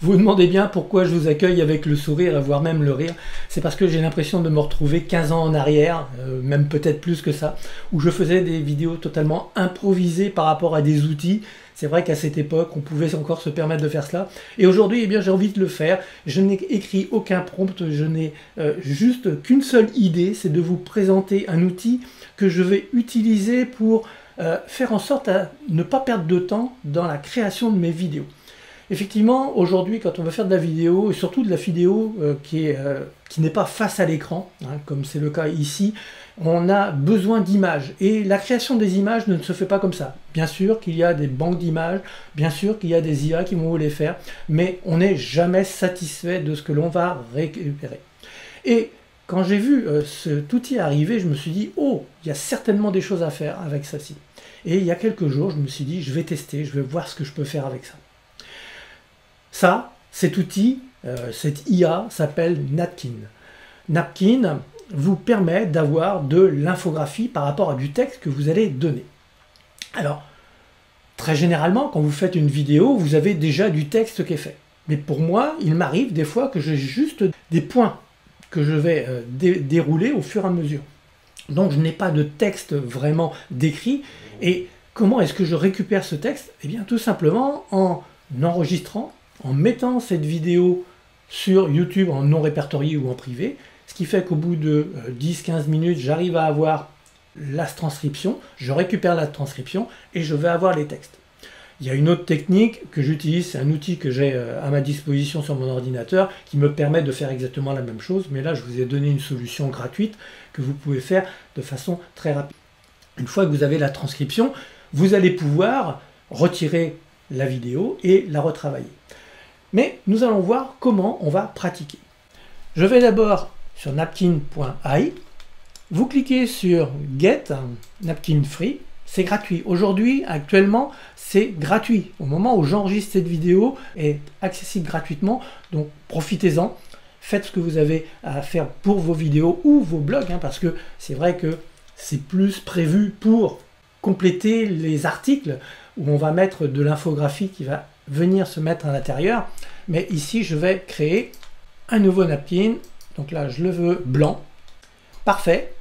Vous vous demandez bien pourquoi je vous accueille avec le sourire, voire même le rire. C'est parce que j'ai l'impression de me retrouver 15 ans en arrière, même peut-être plus que ça, où je faisais des vidéos totalement improvisées par rapport à des outils. C'est vrai qu'à cette époque, on pouvait encore se permettre de faire cela. Et aujourd'hui, eh bien, j'ai envie de le faire. Je n'ai écrit aucun prompt, je n'ai juste qu'une seule idée, c'est de vous présenter un outil que je vais utiliser pour faire en sorte à ne pas perdre de temps dans la création de mes vidéos. Effectivement, aujourd'hui, quand on va faire de la vidéo, et surtout de la vidéo qui n'est pas face à l'écran, hein, comme c'est le cas ici, on a besoin d'images. Et la création des images ne se fait pas comme ça. Bien sûr qu'il y a des banques d'images, bien sûr qu'il y a des IA qui vont vous les faire, mais on n'est jamais satisfait de ce que l'on va récupérer. Et quand j'ai vu cet outil arriver, je me suis dit, oh, il y a certainement des choses à faire avec ça-ci. Et il y a quelques jours, je me suis dit, je vais tester, je vais voir ce que je peux faire avec ça. Cet outil, cette IA s'appelle Napkin. Napkin vous permet d'avoir de l'infographie par rapport à du texte que vous allez donner. Alors, très généralement, quand vous faites une vidéo, vous avez déjà du texte qui est fait. Mais pour moi, il m'arrive des fois que j'ai juste des points que je vais dérouler au fur et à mesure. Donc, je n'ai pas de texte vraiment décrit. Et comment est-ce que je récupère ce texte? Eh bien, tout simplement en enregistrant, en mettant cette vidéo sur YouTube en non répertorié ou en privé, ce qui fait qu'au bout de 10-15 minutes, j'arrive à avoir la transcription, je récupère la transcription et je vais avoir les textes. Il y a une autre technique que j'utilise, c'est un outil que j'ai à ma disposition sur mon ordinateur qui me permet de faire exactement la même chose, mais là je vous ai donné une solution gratuite que vous pouvez faire de façon très rapide. Une fois que vous avez la transcription, vous allez pouvoir retirer la vidéo et la retravailler. Mais nous allons voir comment on va pratiquer. Je vais d'abord sur napkin.ai, vous cliquez sur Get Napkin Free, c'est gratuit. Aujourd'hui, actuellement, c'est gratuit. Au moment où j'enregistre cette vidéo, est accessible gratuitement, donc profitez-en. Faites ce que vous avez à faire pour vos vidéos ou vos blogs, hein, parce que c'est vrai que c'est plus prévu pour compléter les articles où on va mettre de l'infographie qui va venir se mettre à l'intérieur. Mais ici, je vais créer un nouveau napkin. Donc là, je le veux blanc. Parfait.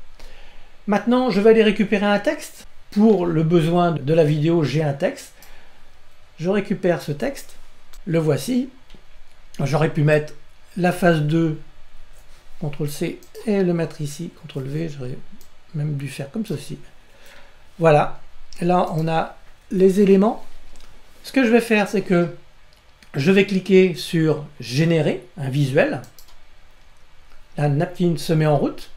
Maintenant, je vais aller récupérer un texte. Pour le besoin de la vidéo, j'ai un texte. Je récupère ce texte. Le voici. J'aurais pu mettre la phase 2, CTRL-C, et le mettre ici, CTRL-V. J'aurais même dû faire comme ceci. Voilà. Là, on a les éléments. Ce que je vais faire, c'est que je vais cliquer sur générer un visuel. La napkin se met en route.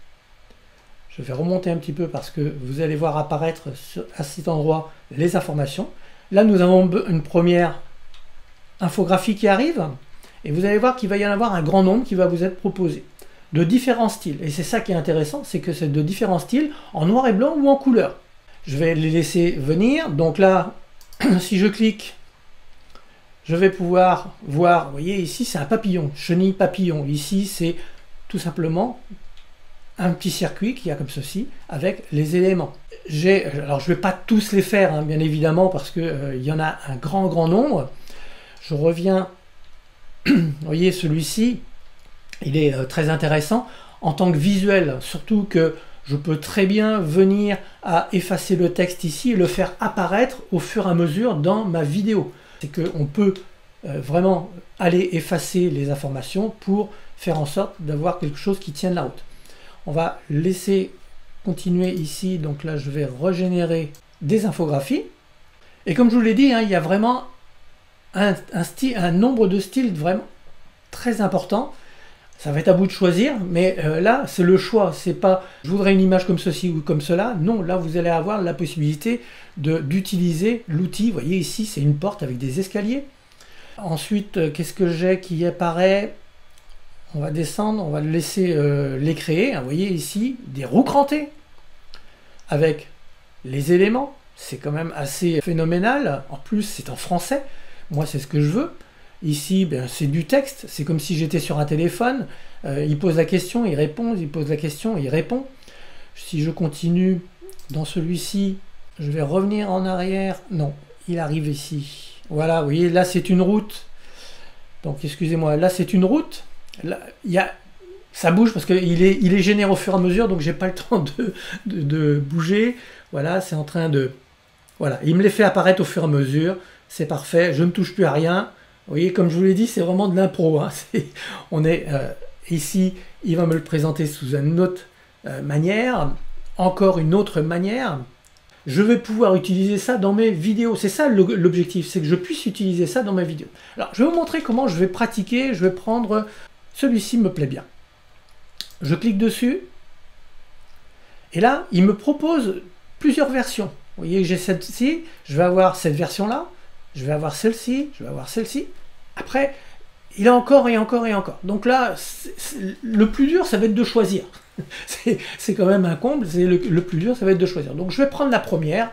Je vais remonter un petit peu parce que vous allez voir apparaître à cet endroit les informations. Là, nous avons une première infographie qui arrive. Et vous allez voir qu'il va y en avoir un grand nombre qui va vous être proposé. De différents styles. Et c'est ça qui est intéressant, c'est que c'est de différents styles en noir et blanc ou en couleur. Je vais les laisser venir. Donc là, si je clique, je vais pouvoir voir, vous voyez ici c'est un papillon, chenille papillon. Ici c'est tout simplement un petit circuit qui a comme ceci avec les éléments. Alors je ne vais pas tous les faire, hein, bien évidemment, parce qu'il y en a un grand nombre. Je reviens, vous voyez celui-ci, il est très intéressant en tant que visuel, surtout que je peux très bien venir à effacer le texte ici et le faire apparaître au fur et à mesure dans ma vidéo. C'est qu'on peut vraiment aller effacer les informations pour faire en sorte d'avoir quelque chose qui tienne la route. On va laisser continuer ici, donc là je vais régénérer des infographies. Et comme je vous l'ai dit, hein, il y a vraiment un nombre de styles vraiment très important. Ça va être à vous de choisir, mais là c'est le choix, c'est pas je voudrais une image comme ceci ou comme cela. Non, là vous allez avoir la possibilité d'utiliser l'outil. Vous voyez ici c'est une porte avec des escaliers. Ensuite, qu'est-ce que j'ai qui apparaît? On va descendre, on va laisser les créer. Vous voyez ici des roues crantées avec les éléments. C'est quand même assez phénoménal. En plus c'est en français. Moi c'est ce que je veux. Ici, ben, c'est du texte, c'est comme si j'étais sur un téléphone, il pose la question, il répond, il pose la question, il répond. Si je continue dans celui-ci, je vais revenir en arrière, non, il arrive ici. Voilà, vous voyez, là c'est une route Donc excusez-moi, là c'est une route. Là, ça bouge parce qu'il est généré au fur et à mesure, donc j'ai pas le temps de bouger. Voilà, c'est en train de... Voilà, il me les fait apparaître au fur et à mesure. C'est parfait, je ne touche plus à rien. Vous voyez, comme je vous l'ai dit, c'est vraiment de l'impro. Hein. On est ici, il va me le présenter sous une autre manière. Encore une autre manière. Je vais pouvoir utiliser ça dans mes vidéos. C'est ça l'objectif, c'est que je puisse utiliser ça dans mes vidéos. Alors, je vais vous montrer comment je vais pratiquer. Je vais prendre... Celui-ci me plaît bien. Je clique dessus. Et là, il me propose plusieurs versions. Vous voyez, j'ai celle-ci. Je vais avoir cette version-là. Je vais avoir celle-ci. Je vais avoir celle-ci. Après, il y a encore et encore et encore. Donc là, le plus dur, ça va être de choisir. C'est quand même un comble. Le plus dur, ça va être de choisir. Donc je vais prendre la première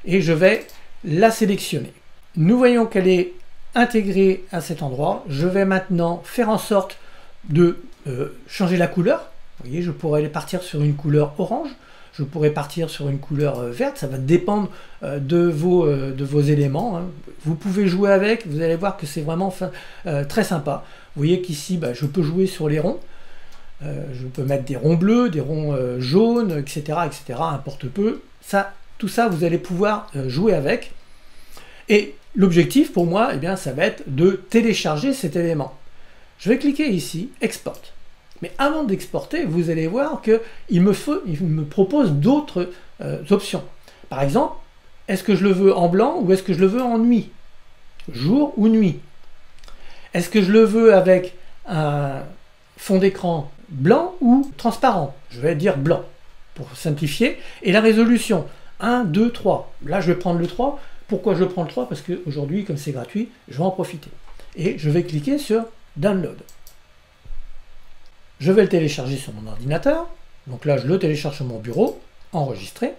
et je vais la sélectionner. Nous voyons qu'elle est intégrée à cet endroit. Je vais maintenant faire en sorte de changer la couleur. Vous voyez, je pourrais aller partir sur une couleur orange. Je pourrais partir sur une couleur verte. Ça va dépendre de vos éléments. Hein. Vous pouvez jouer avec. Vous allez voir que c'est vraiment très sympa. Vous voyez qu'ici, je peux jouer sur les ronds. Je peux mettre des ronds bleus, des ronds jaunes, etc., importe peu. Tout ça, vous allez pouvoir jouer avec. Et l'objectif pour moi, ça va être de télécharger cet élément. Je vais cliquer ici, Export. Mais avant d'exporter, vous allez voir qu'il me propose d'autres options. Par exemple, est-ce que je le veux en blanc ou est-ce que je le veux en nuit? Jour ou nuit? Est-ce que je le veux avec un fond d'écran blanc ou transparent? Je vais dire blanc, pour simplifier. Et la résolution, 1, 2, 3. Là, je vais prendre le 3. Pourquoi je prends le 3? Parce qu'aujourd'hui, comme c'est gratuit, je vais en profiter. Et je vais cliquer sur Download. Je vais le télécharger sur mon ordinateur. Donc là, je le télécharge sur mon bureau, enregistré.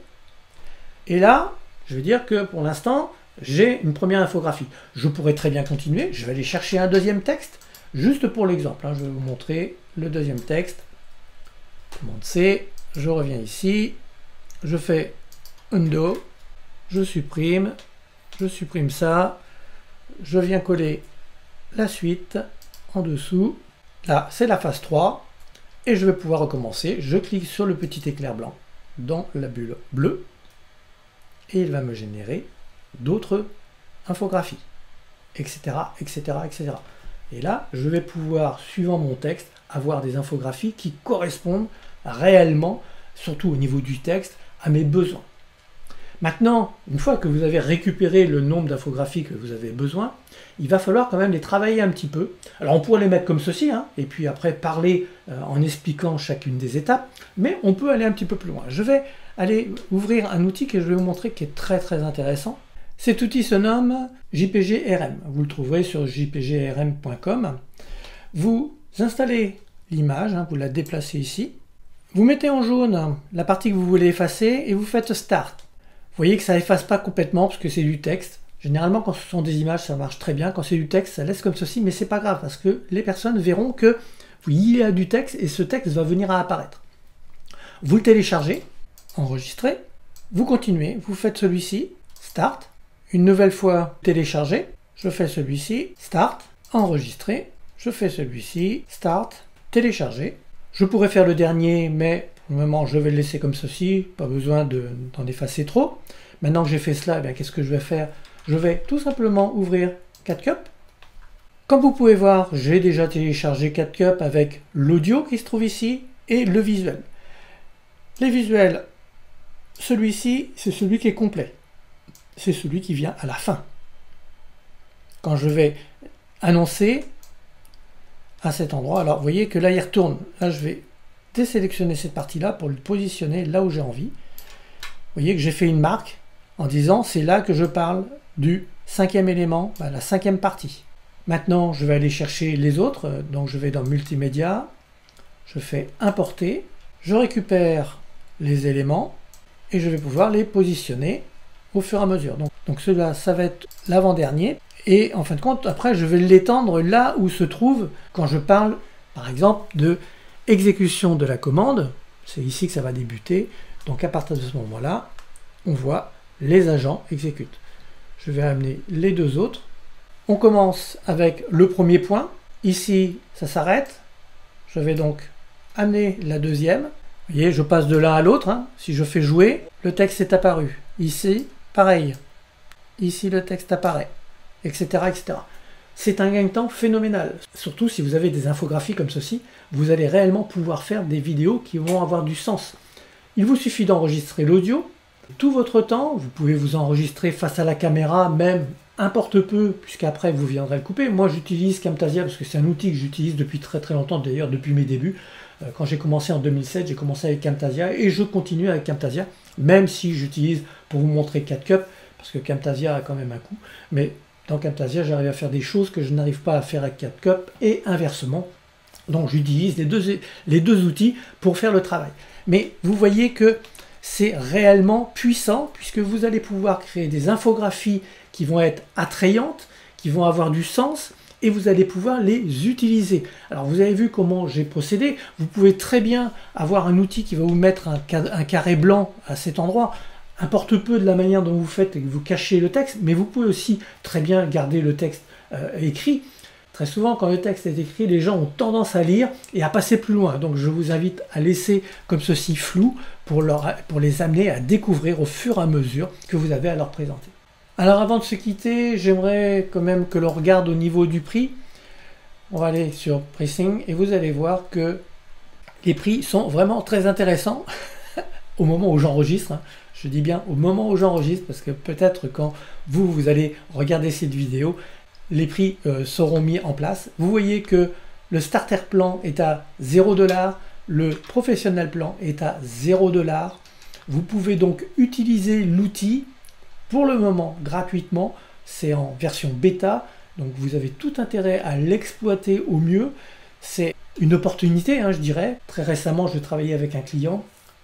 Et là, je vais dire que pour l'instant, j'ai une première infographie. Je pourrais très bien continuer. Je vais aller chercher un deuxième texte, juste pour l'exemple. Je vais vous montrer le deuxième texte. Commande C, je reviens ici, je fais Undo, je supprime ça, je viens coller la suite en dessous. Là, c'est la phase 3. Et je vais pouvoir recommencer. Je clique sur le petit éclair blanc dans la bulle bleue. Et il va me générer d'autres infographies, etc., etc., etc. Et là, je vais pouvoir, suivant mon texte, avoir des infographies qui correspondent réellement, surtout au niveau du texte, à mes besoins. Maintenant, une fois que vous avez récupéré le nombre d'infographies que vous avez besoin, il va falloir quand même les travailler un petit peu. Alors on pourrait les mettre comme ceci, et puis après parler en expliquant chacune des étapes, mais on peut aller un petit peu plus loin. Je vais aller ouvrir un outil que je vais vous montrer qui est très très intéressant. Cet outil se nomme JPG-RM. Vous le trouverez sur jpgrm.com. Vous installez l'image, vous la déplacez ici. Vous mettez en jaune la partie que vous voulez effacer et vous faites Start. Vous voyez que ça efface pas complètement parce que c'est du texte. Généralement, quand ce sont des images, ça marche très bien. Quand c'est du texte, ça laisse comme ceci, mais c'est pas grave parce que les personnes verront que il y a du texte et ce texte va venir à apparaître. Vous le téléchargez, enregistrez, vous continuez, vous faites celui-ci, Start. Une nouvelle fois téléchargé, je fais celui-ci, Start, enregistrer, je fais celui-ci, Start, télécharger. Je pourrais faire le dernier, mais pour le moment, je vais le laisser comme ceci, pas besoin d'en effacer trop. Maintenant que j'ai fait cela, qu'est-ce que je vais faire? Je vais tout simplement ouvrir CapCut. Comme vous pouvez voir, j'ai déjà téléchargé CapCut avec l'audio qui se trouve ici et le visuel. Les visuels, celui-ci, c'est celui qui est complet. C'est celui qui vient à la fin. Quand je vais annoncer à cet endroit, alors vous voyez que là il retourne. Là je vais désélectionner cette partie-là pour le positionner là où j'ai envie. Vous voyez que j'ai fait une marque en disant c'est là que je parle du cinquième élément, la cinquième partie. Maintenant je vais aller chercher les autres, donc je vais dans Multimédia, je fais Importer, je récupère les éléments et je vais pouvoir les positionner au fur et à mesure. Donc cela, ça va être l'avant-dernier. Et en fin de compte, après, je vais l'étendre là où se trouve, quand je parle, par exemple, de exécution de la commande. C'est ici que ça va débuter. Donc à partir de ce moment-là, on voit les agents exécutent. Je vais amener les deux autres. On commence avec le premier point. Ici, ça s'arrête. Je vais donc amener la deuxième. Vous voyez, je passe de l'un à l'autre. Hein. Si je fais jouer, le texte est apparu. Ici, pareil. Ici, le texte apparaît, etc., etc. C'est un gain de temps phénoménal. Surtout si vous avez des infographies comme ceci, vous allez réellement pouvoir faire des vidéos qui vont avoir du sens. Il vous suffit d'enregistrer l'audio. Tout votre temps, vous pouvez vous enregistrer face à la caméra, même importe peu, puisqu'après vous viendrez le couper. Moi j'utilise Camtasia parce que c'est un outil que j'utilise depuis très très longtemps, d'ailleurs depuis mes débuts. Quand j'ai commencé en 2007, j'ai commencé avec Camtasia et je continue avec Camtasia, même si j'utilise pour vous montrer CapCut, parce que Camtasia a quand même un coût, mais dans Camtasia j'arrive à faire des choses que je n'arrive pas à faire avec CapCut et inversement. Donc j'utilise les deux outils pour faire le travail. Mais vous voyez que c'est réellement puissant puisque vous allez pouvoir créer des infographies qui vont être attrayantes, qui vont avoir du sens et vous allez pouvoir les utiliser. Alors vous avez vu comment j'ai procédé. Vous pouvez très bien avoir un outil qui va vous mettre un carré blanc à cet endroit. Importe peu de la manière dont vous faites et que vous cachez le texte, mais vous pouvez aussi très bien garder le texte écrit. Très souvent, quand le texte est écrit, les gens ont tendance à lire et à passer plus loin. Donc je vous invite à laisser comme ceci flou pour les amener à découvrir au fur et à mesure que vous avez à leur présenter. Alors avant de se quitter, j'aimerais quand même que l'on regarde au niveau du prix. On va aller sur Pricing et vous allez voir que les prix sont vraiment très intéressants au moment où j'enregistre. Hein. Je dis bien au moment où j'enregistre parce que peut-être quand vous allez regarder cette vidéo, les prix seront mis en place. Vous voyez que le starter plan est à 0$, le professionnel plan est à 0$. Vous pouvez donc utiliser l'outil pour le moment gratuitement. C'est en version bêta, donc vous avez tout intérêt à l'exploiter au mieux. C'est une opportunité, hein, je dirais. Très récemment, je travaillais avec un client.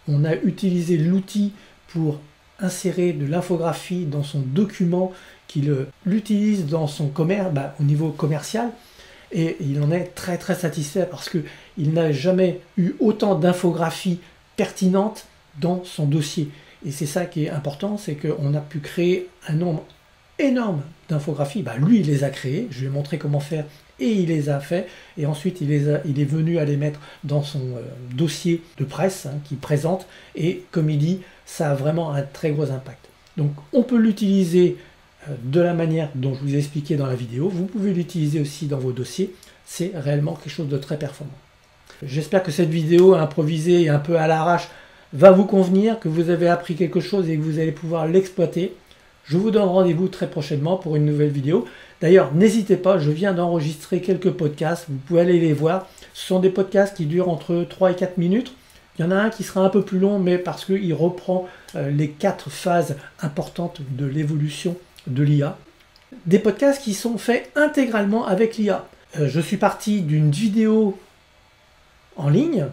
On a utilisé l'outil pour insérer de l'infographie dans son document qu'il l'utilise dans son commerce, au niveau commercial, et il en est très très satisfait parce qu'il n'a jamais eu autant d'infographies pertinentes dans son dossier. Et c'est ça qui est important, c'est qu'on a pu créer un nombre énorme d'infographies. Lui, il les a créées, je lui ai montré comment faire et il les a fait. Et ensuite, il est venu à les mettre dans son dossier de presse qu'il présente. Et comme il dit, ça a vraiment un très gros impact. Donc, on peut l'utiliser de la manière dont je vous ai expliqué dans la vidéo. Vous pouvez l'utiliser aussi dans vos dossiers. C'est réellement quelque chose de très performant. J'espère que cette vidéo improvisée et un peu à l'arrache va vous convenir, que vous avez appris quelque chose et que vous allez pouvoir l'exploiter. Je vous donne rendez-vous très prochainement pour une nouvelle vidéo. D'ailleurs, n'hésitez pas, je viens d'enregistrer quelques podcasts. Vous pouvez aller les voir. Ce sont des podcasts qui durent entre 3 et 4 minutes. Il y en a un qui sera un peu plus long, mais parce qu'il reprend les 4 phases importantes de l'évolution de l'IA. Des podcasts qui sont faits intégralement avec l'IA. Je suis parti d'une vidéo en ligne,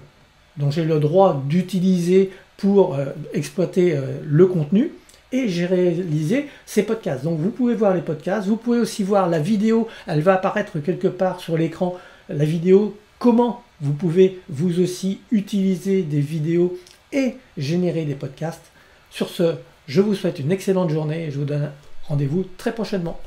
dont j'ai le droit d'utiliser pour exploiter le contenu, et j'ai réalisé ces podcasts. Donc vous pouvez voir les podcasts, vous pouvez aussi voir la vidéo, elle va apparaître quelque part sur l'écran, la vidéo, comment vous pouvez vous aussi utiliser des vidéos et générer des podcasts. Sur ce, je vous souhaite une excellente journée et je vous donne rendez-vous très prochainement.